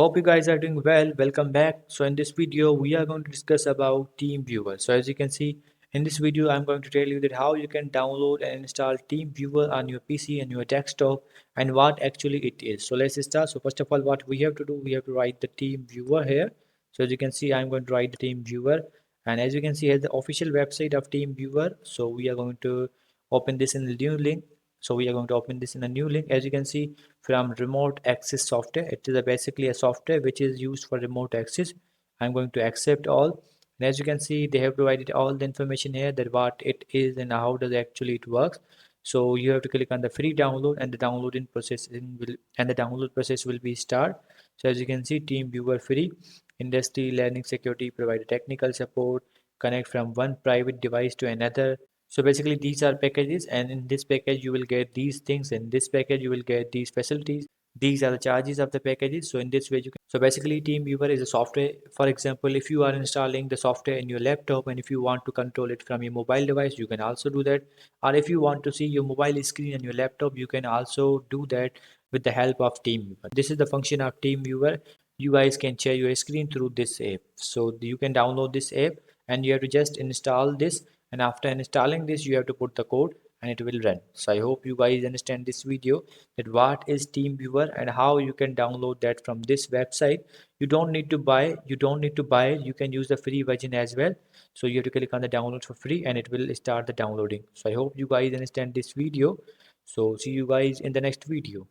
Hope you guys are doing well. Welcome back. So in this video, we are going to discuss about TeamViewer. So as you can see in this video, I'm going to tell you that how you can download and install TeamViewer on your PC and your desktop and what actually it is. So let's start. So first of all, what we have to do, we have to write the TeamViewer here. So as you can see, I'm going to write the TeamViewer. And as you can see, here's the official website of TeamViewer. So we are going to open this in the new link. So we are going to open this in a new link. As you can see, from remote access software, it is basically a software which is used for remote access. I'm going to accept all, and as you can see, they have provided all the information here that what it is and how does actually it works. So you have to click on the free download, and the download process will be start. So as you can see, TeamViewer free, industry learning security, provide technical support, connect from one private device to another. So basically these are packages, and in this package you will get these things, in this package you will get these facilities. These are the charges of the packages. So in this way you can, so basically TeamViewer is a software. For example, if you are installing the software in your laptop and if you want to control it from your mobile device, you can also do that. Or if you want to see your mobile screen on your laptop, you can also do that with the help of TeamViewer. This is the function of TeamViewer. You guys can share your screen through this app. So you can download this app and you have to just install this, and after installing this you have to put the code and it will run. So I hope you guys understand this video that what is TeamViewer and how you can download that from this website. You don't need to buy it. You can use the free version as well. So you have to click on the download for free and it will start the downloading. So I hope you guys understand this video. So see you guys in the next video.